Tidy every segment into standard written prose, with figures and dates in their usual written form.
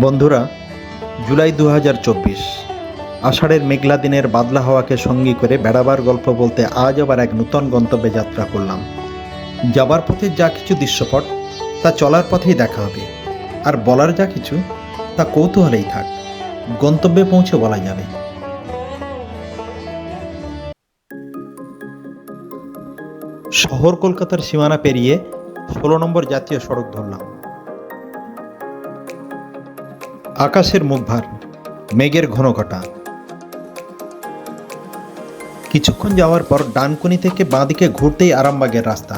বন্ধুরা, জুলাই 2024 আষাঢ়ের মেঘলা দিনের বাদলা হাওয়াকে সঙ্গী করে বেড়াবার গল্প বলতে আজ আবার এক নূতন গন্তব্যে যাত্রা করলাম। যাবার পথে যা কিছু দৃশ্যপট তা চলার পথেই দেখা হবে, আর বলার যা কিছু তা কৌতূহলেই থাক, গন্তব্যে পৌঁছে বলা যাবে। শহর কলকাতার সীমানা পেরিয়ে 16 নম্বর জাতীয় সড়ক ধরলাম। আকাশের মুখভার, মেঘের ঘনঘটা। কিছুক্ষণ যাওয়ার পর ডানকুনি থেকে বাঁদিকে ঘুরতেই আরামবাগের রাস্তা।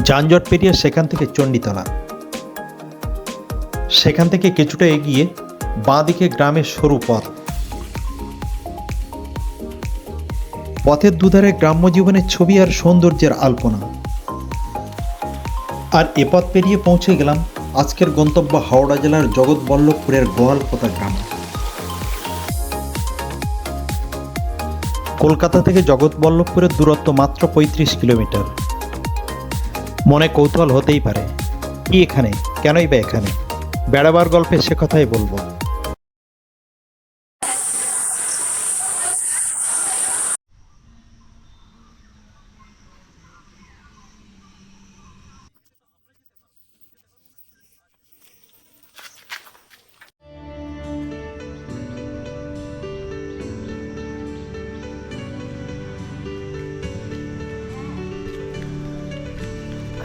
যানজট পেরিয়ে সেখান থেকে চণ্ডীতলা। সেখান থেকে কিছুটা এগিয়ে বাঁদিকে গ্রামের সরু পথ। পথের দুধারে গ্রাম্য জীবনের ছবি আর সৌন্দর্যের আলপনা। আর এ পথ পেরিয়ে পৌঁছে গেলাম আজকের গন্তব্য হাওড়া জেলার জগৎবল্লভপুরের গোয়ালপোতা গ্রাম। কলকাতা থেকে জগৎবল্লভপুরের দূরত্ব মাত্র 35 কিলোমিটার। মনে কৌতূহল হতেই পারে, কি এখানে, কেনই বা এখানে? বেড়াবার গল্পে সে কথাই বলবো।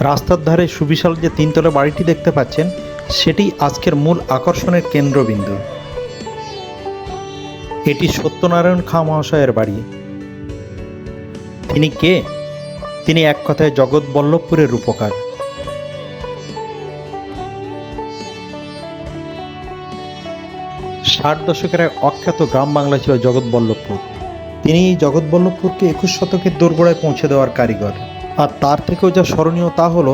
রাস্তার ধারে সুবিশাল যে তিনতলা বাড়িটি দেখতে পাচ্ছেন, সেটি আজকের মূল আকর্ষণের কেন্দ্রবিন্দু। এটি সত্যনারায়ণ খাঁ মহাশয়ের বাড়ি। তিনি কে? তিনি এক কথায় জগৎবল্লভপুরের রূপকার। ষাট দশকের এক অখ্যাত গ্রাম বাংলা ছিল জগৎবল্লভপুর। তিনি এই জগৎবল্লভপুরকে 21 শতকের দোরগোড়ায় পৌঁছে দেওয়ার কারিগর। আর তার থেকেও যা স্মরণীয় তা হলো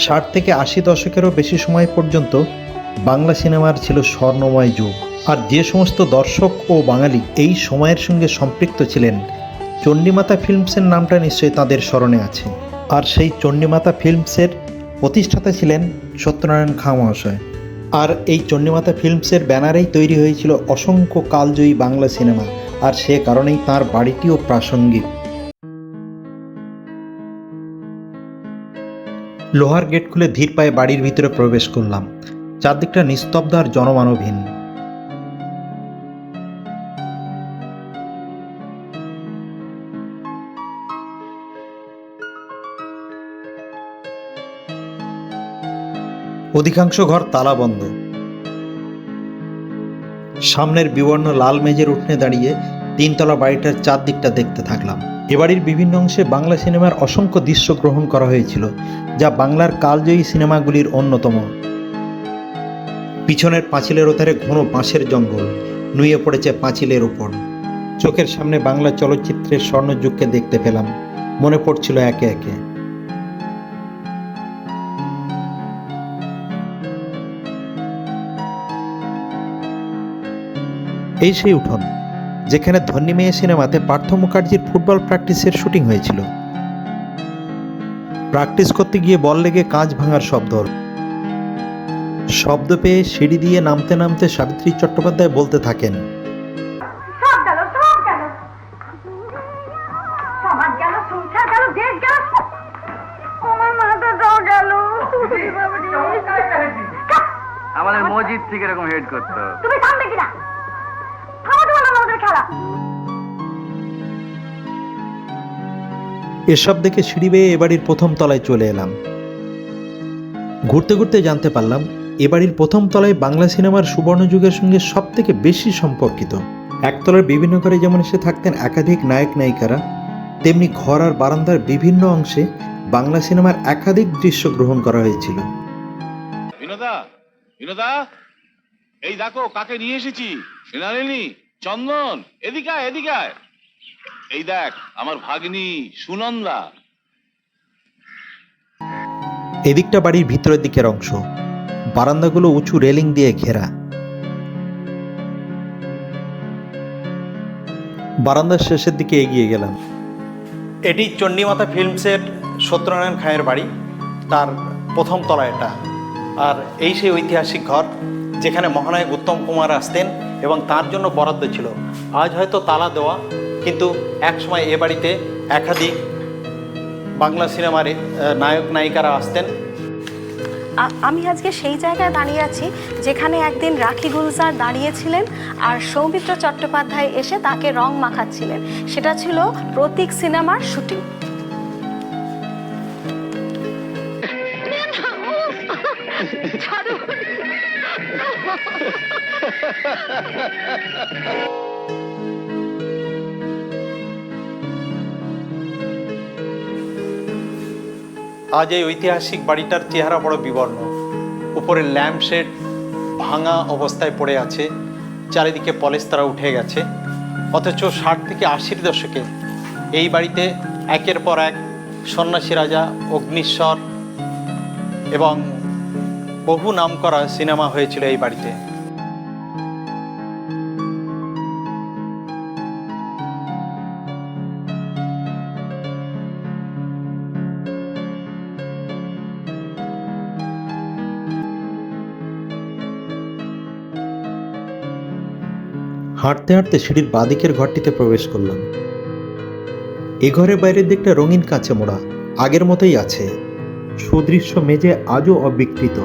60 থেকে 80 দশকেরও বেশি সময় পর্যন্ত বাংলা সিনেমার ছিল স্বর্ণময় যুগ। আর যে সমস্ত দর্শক ও বাঙালি এই সময়ের সঙ্গে সম্পৃক্ত ছিলেন, চণ্ডীমাতা ফিল্মসের নামটা নিশ্চয়ই তাদের স্মরণে আছে। আর সেই চণ্ডীমাতা ফিল্মসের প্রতিষ্ঠাতা ছিলেন সত্যনারায়ণ খাঁ মহাশয়। আর এই চণ্ডীমাতা ফিল্মসের ব্যানারেই তৈরি হয়েছিল অসংখ্য কালজয়ী বাংলা সিনেমা, আর সে কারণেই তার বাড়িটিও প্রাসঙ্গিক। লোহার গেট খুলে ধীর পায়ে বাড়ির ভিতরে প্রবেশ করলাম। চারদিকটা নিস্তব্ধ আর জনমানবহীন। অধিকাংশ ঘর তালাবন্ধ। সামনের বিবর্ণ লাল মেজের উঠোনে দাঁড়িয়ে তিনতলা বাড়িটার চারদিকটা দেখতে থাকলাম। এ বাড়ির বিভিন্ন অংশে বাংলা সিনেমার অসংখ্য দৃশ্য গ্রহণ করা হয়েছিল, যা বাংলার কালজয়ী সিনেমাগুলির অন্যতম। পিছনের পাঁচিলের ওধারে ঘন বাঁশের জঙ্গল নুয়ে পড়েছে পাঁচিলের ওপর। চোখের সামনে বাংলা চলচ্চিত্রের স্বর্ণযুগকে দেখতে পেলাম, মনে পড়ছিল একে একে। এই সেই উঠোন যেখানে ধন্যী মেয়ে সিনেমাতে পার্থ মুখার্জির ফুটবল প্র্যাকটিসের শুটিং হয়েছিল। প্র্যাকটিস করতে গিয়ে বল লেগে কাঁচ ভাঙার শব্দ পেয়ে সিঁড়ি দিয়ে নামতে নামতে সাবিত্রী চট্টোপাধ্যায় বলতে থাকেন, আমাদের মসজিদ থেকে এরকম হেড করতো। তুমি থামবে কিনা? এসব দেখে সিঁড়ি বেয়ে এ বাড়ির প্রথম তলায় চলে এলাম। ঘুরতে ঘুরতে জানতে পারলাম এ বাড়ির প্রথম তলায় বাংলা সিনেমার সুবর্ণযুগের সঙ্গে সব থেকে বেশি সম্পর্কিত। একতলার বিভিন্ন ঘরে যেমন এসে থাকতেন একাধিক নায়ক নায়িকারা, তেমনি ঘর আর বারান্দার বিভিন্ন অংশে বাংলা সিনেমার একাধিক দৃশ্য গ্রহণ করা হয়েছিল। বিনোদা, এই দেখো কাকে নিয়ে এসেছি। সেনারেনি চন্দন, এদিকে আয়, এদিকে আয়। এই দেখ আমার ভাগ্নি সুনন্দা। এদিকটা বাড়ির ভিতরের দিকের অংশ, বারান্দাগুলো উঁচু রেলিং দিয়ে ঘেরা। বারান্দার শেষের দিকে এগিয়ে গেলাম। এটি চণ্ডীমাতা ফিল্মসের সত্যনারায়ণ খাঁয়ের বাড়ি। তার প্রথম তলা এটা। আর এই সেই ঐতিহাসিক ঘর যেখানে মহানায়ক উত্তম কুমার আসতেন এবং তার জন্য বরাদ্দ ছিল। আজ হয়তো তালা দেওয়া, কিন্তু একসময় এ বাড়িতে একাধিক বাংলা সিনেমার নায়ক নায়িকারা আসতেন। আমি আজকে সেই জায়গায় দাঁড়িয়ে আছি যেখানে একদিন রাখি গুলজার দাঁড়িয়েছিলেন আর সৌমিত্র চট্টোপাধ্যায় এসে তাকে রং মাখাচ্ছিলেন। সেটা ছিল প্রতীক সিনেমার শুটিং। আজ এই ঐতিহাসিক বাড়িটার চেহারা বড় বিবর্ণ। উপরে ল্যাম্পশেড ভাঙা অবস্থায় পড়ে আছে, চারিদিকে পলেস্তারা উঠে গেছে। অথচ 60 থেকে 80-র দশকে এই বাড়িতে একের পর এক সন্ন্যাসী রাজা, অগ্নিশ্বর এবং বহু নামকরা সিনেমা হয়েছিল এই বাড়িতে। হাঁটতে হাঁটতে সিঁড়ির বাঁদিকের ঘরটিতে প্রবেশ করলাম। এ ঘরের বাইরের দিকটা রঙিন কাঁচে মোড়া, আগের মতোই আছে। সুদৃশ্য মেঝে আজও অবিকৃত।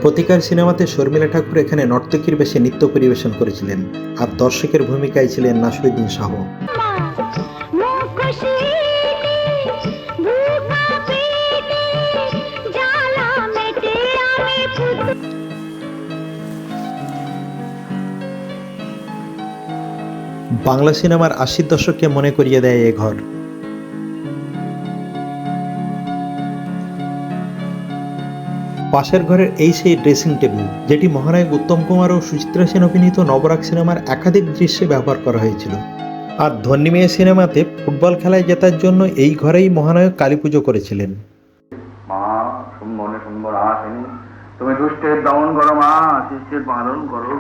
প্রতিকার সিনেমাতে শর্মিলা ঠাকুর এখানে নর্তকীর বেশে নৃত্য পরিবেশন করেছিলেন, আর দর্শকের ভূমিকায় ছিলেন নাসিরুদ্দিন শাহ। বাংলা সিনেমার 80-র দশককে মনে করিয়ে দেয় এ ঘর। পাশের ঘরের এই সেই ড্রেসিং টেবিল, যেটি মহানায়ক উত্তম কুমার ও সুচিত্রা সেন অভিনীত নবরাগ সিনেমার একাধিক দৃশ্যে ব্যবহার করা হয়েছিল। আর ধন্যী মেয়ে সিনেমাতে ফুটবল খেলায় জেতার জন্য এই ঘরেই মহানায়ক কালী পুজো করেছিলেন। মা শুম্ভনে শুম্ভর আসেনি, তুমি দুষ্টের দমন করো মা, শিষ্যের পালন করো।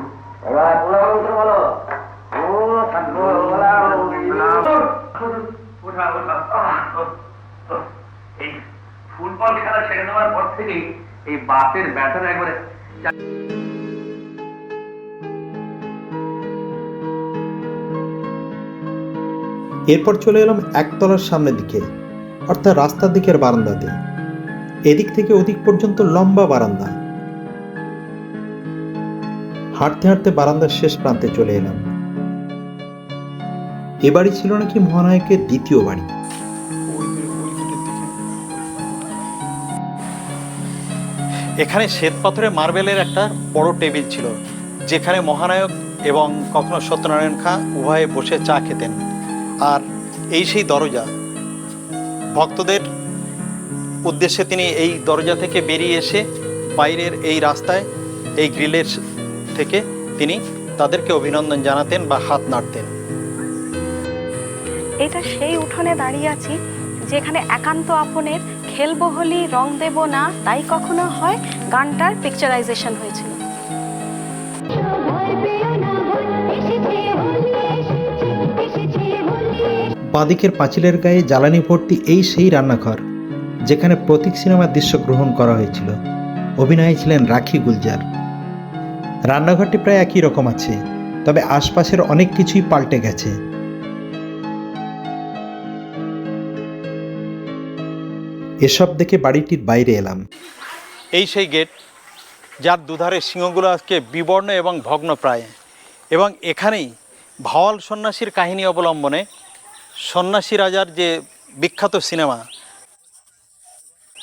এই ফুটবল খেলা ছেড়ে দেওয়ার পর থেকে এই বাতের ব্যাটার একবারে। এরপর চলে এলাম একতলার সামনের দিকে, অর্থাৎ রাস্তার দিকের বারান্দাতে। এদিক থেকে ওদিক পর্যন্ত লম্বা বারান্দা। হাঁটতে হাঁটতে বারান্দার শেষ প্রান্তে চলে এলাম। এ বাড়ি ছিল নাকি মহানায়কের দ্বিতীয় বাড়ি। এখানে শ্বেত পাথরের মার্বেলের একটা বড় টেবিল ছিল, যেখানে মহানায়ক এবং কখনো সত্যনারায়ণ খাঁ উভয়ে বসে চা খেতেন। আর এই সেই দরজা, ভক্তদের উদ্দেশ্যে তিনি এই দরজা থেকে বেরিয়ে এসে বাইরের এই রাস্তায় এই গ্রিলের থেকে তিনি তাদেরকে অভিনন্দন জানাতেন বা হাত নাড়তেন। এটা সেই উঠোনে দাঁড়িয়ে আছি যেখানে একান্ত আপনের খেলবো হোলি রং দেব না তাই কখনো হয় গানটার পিকচারাইজেশন হয়েছিল। বাঁদিকের পাঁচিলের গায়ে জ্বালানি ভর্তি এই সেই রান্নাঘর, যেখানে প্রতীক সিনেমার দৃশ্য গ্রহণ করা হয়েছিল। অভিনয়ে ছিলেন রাখি গুলজার। রান্নাঘরটি প্রায় একই রকম আছে, তবে আশপাশের অনেক কিছুই পাল্টে গেছে। এসব দেখে বাড়িটির বাইরে এলাম। এই সেই গেট, যার দুধারে সিংহগুলো আজকে বিবর্ণ এবং ভগ্নপ্রায়, এবং এখানেই ভাওয়াল সন্ন্যাসীর কাহিনী অবলম্বনে সন্ন্যাসী রাজার যে বিখ্যাত সিনেমা,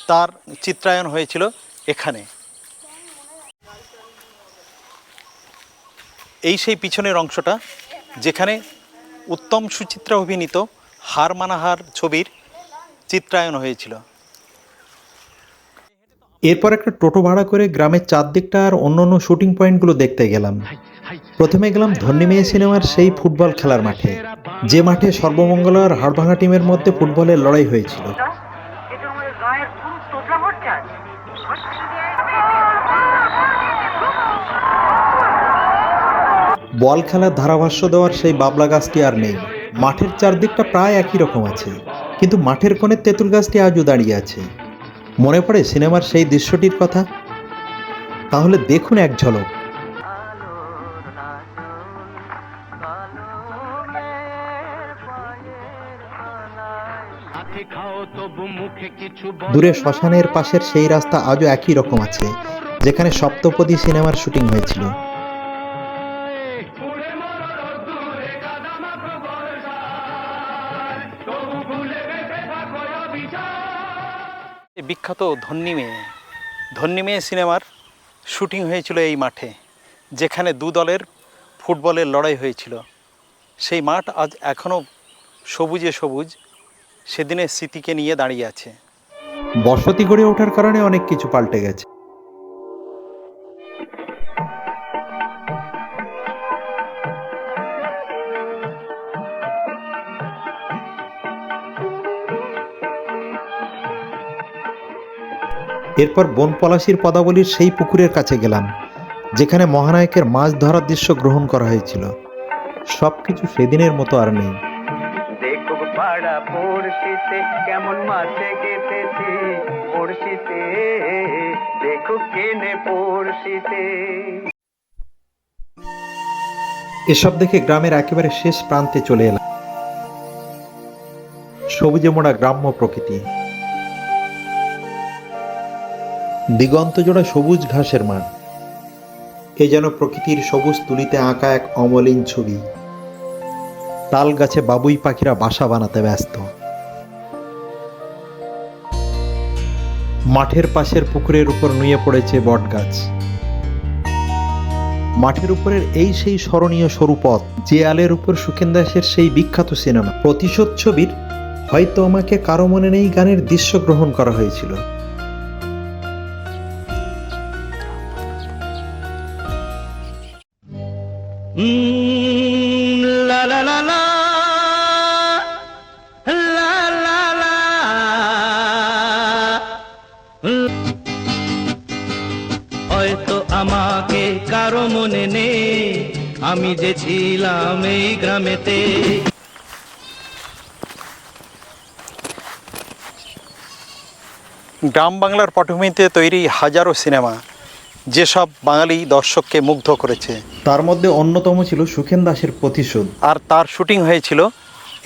তার চিত্রায়ন হয়েছিল এখানে। এই সেই পিছনের অংশটা যেখানে উত্তম সুচিত্রা অভিনীত হার মানাহার ছবির চিত্রায়ন হয়েছিল। এরপর একটা টোটো ভাড়া করে গ্রামের চারদিকটা আর অন্য শুটিং পয়েন্টগুলো দেখতে গেলাম। প্রথমে গেলাম ধন্যী মেয়ে সিনেমার সেই ফুটবল খেলার মাঠে, যে মাঠে সর্বমঙ্গল আর হাড়ভাঙা টিমের মধ্যে ফুটবলের লড়াই হয়েছিল। বল খেলার ধারাভাষ্য দেওয়ার সেই বাবলা গাছটি আর নেই। মাঠের চারদিকটা প্রায় একই রকম আছে, কিন্তু মাঠের কোণে তেঁতুল গাছটি আজও দাঁড়িয়ে আছে। মনে পড়ে সিনেমার সেই দৃশ্যটির কথা? তাহলে দেখুন এক ঝলক। দূরে শ্মশানের পাশের সেই রাস্তা আজও একই রকম আছে, যেখানে সপ্তপদী সিনেমার শুটিং হয়েছিল। বিখ্যাত ধন্যী মেয়ে সিনেমার শুটিং হয়েছিল এই মাঠে, যেখানে দু দলের ফুটবলের লড়াই হয়েছিল। সেই মাঠ আজ এখনও সবুজে সবুজ, সেদিনের স্মৃতিকে নিয়ে দাঁড়িয়ে আছে। বসতি গড়ে ওঠার কারণে অনেক কিছু পাল্টে গেছে। এরপর বনপলাশির পদাবলীর সেই পুকুরের কাছে গেলাম, যেখানে মহানায়কের মাছ ধরার দৃশ্য গ্রহণ করা হয়েছিল। সবকিছু সেদিনের মতো আর নেই। দেখো পাড়া পড়শিতে কেমন মাছে গেতেছি, পড়শিতে দেখো কেনে পড়শিতে। এসব দেখে গ্রামের একেবারে শেষ প্রান্তে চলে এলাম। সবুজে মোড়া গ্রাম্য প্রকৃতি, দিগন্ত জোড়া সবুজ ঘাসের মাঠ। এ যেন প্রকৃতির সবুজ তুলিতে আঁকা এক অমলিন ছবি। তাল গাছে বাবুই পাখিরা বাসা বানাতে ব্যস্ত। মাঠের পাশের পুকুরের উপর নুয়ে পড়েছে বটগাছ। মাঠের উপরের এই সেই স্মরণীয় সরু পথ, যে আলের উপর সুখেন দাসের সেই বিখ্যাত সিনেমা প্রতিশোধ ছবির হয়তো আমাকে কারো মনে নেই গানের দৃশ্য গ্রহণ করা হয়েছিল। লা লা লা লা লা লা লা। হয়তো আমাকে কারো মনে নেই, আমি যে ছিলাম এই গ্রামেতে। গ্রাম বাংলার পটভূমিতে তৈরি হাজারো সিনেমা যেসব বাঙালি দর্শককে মুগ্ধ করেছে, তার মধ্যে অন্যতম ছিল সুখেন দাসের প্রতিশোধ। আর তার শুটিং হয়েছিল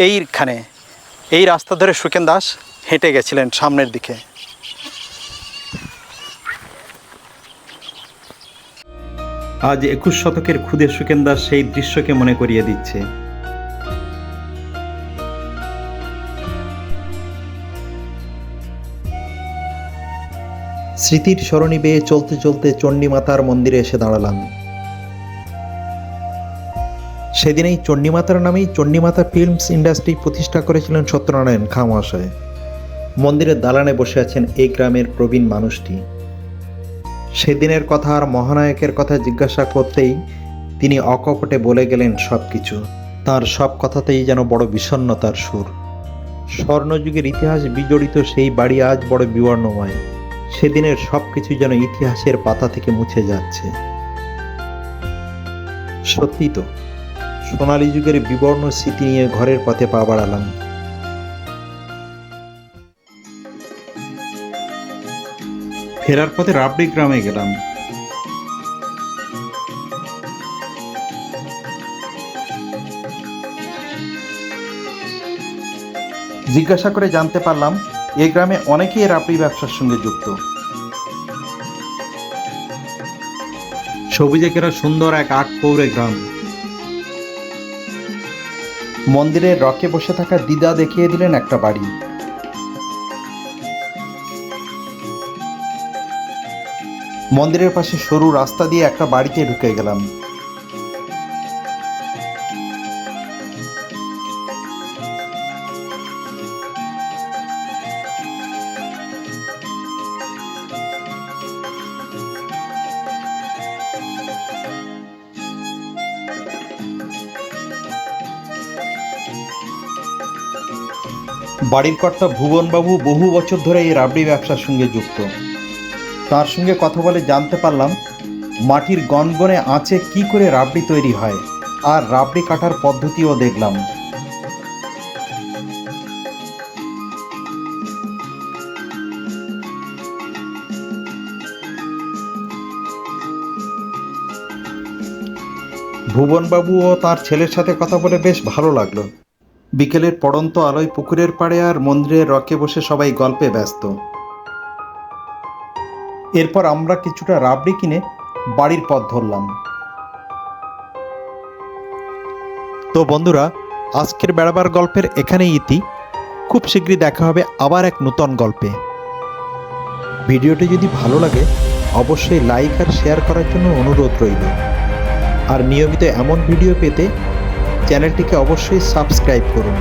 এইখানে। এই রাস্তা ধরে সুখেন দাস হেঁটে গেছিলেন সামনের দিকে। আজ 21 শতকের খুদে সুখেন দাস সেই দৃশ্যকে মনে করিয়ে দিচ্ছে। স্মৃতির সরণি বেয়ে চলতে চলতে চণ্ডীমাতার মন্দিরে এসে দাঁড়ালাম। সেদিন এই চণ্ডীমাতার নামেই চণ্ডীমাতা ফিল্মস ইন্ডাস্ট্রি প্রতিষ্ঠা করেছিলেন সত্যনারায়ণ খাঁ মহাশয়। মন্দিরের দালানে বসে আছেন এই গ্রামের প্রবীণ মানুষটি। সেদিনের কথা আর মহানায়কের কথা জিজ্ঞাসা করতেই তিনি অকপটে বলে গেলেন সব কিছু। তাঁর সব কথাতেই যেন বড় বিষণ্ণতার সুর। স্বর্ণযুগের ইতিহাস বিজড়িত সেই বাড়ি আজ বড় বিবর্ণময়। সেদিনের সব কিছু যেন ইতিহাসের পাতা থেকে মুছে যাচ্ছে। সত্যি তো, সোনালী যুগের বিবর্ণ স্মৃতি নিয়ে ঘরের পথে পা বাড়ালাম। ফেরার পথে রাবড়ি গ্রামে গেলাম। জিজ্ঞাসা করে জানতে পারলাম এই গ্রামে অনেকেই রাবড়ি ব্যবসার সঙ্গে যুক্ত। সবুজে ঘেরা সুন্দর এক 8 পৌরে গ্রাম। মন্দিরের রকে বসে থাকা দিদা দেখিয়ে দিলেন একটা বাড়ি। মন্দিরের পাশে সরু রাস্তা দিয়ে একটা বাড়িতে ঢুকে গেলাম। বাড়ির কর্তা ভুবনবাবু বহু বছর ধরে এই রাবড়ি ব্যবসার সঙ্গে যুক্ত। তার সঙ্গে কথা বলে জানতে পারলাম মাটির গনগনে আঁচে কি করে রাবড়ি তৈরি হয়, আর রাবড়ি কাটার পদ্ধতিও দেখলাম। ভুবনবাবু ও তার ছেলের সাথে কথা বলে বেশ ভালো লাগলো। বিকেলের পড়ন্ত আলোয় পুকুরের পাড়ে আর মন্দিরের রকে বসে সবাই গল্পে ব্যস্ত। এরপর আমরা কিছুটা রাবড়ি কিনে বাড়ির পথ ধরলাম। তো বন্ধুরা, আজকের বেড়াবার গল্পের এখানেই ইতি। খুব শীঘ্রই দেখা হবে আবার এক নতুন গল্পে। ভিডিওটি যদি ভালো লাগে অবশ্যই লাইক আর শেয়ার করার জন্য অনুরোধ রইল। আর নিয়মিত এমন ভিডিও পেতে চ্যানেলটিকে অবশ্যই সাবস্ক্রাইব করুন।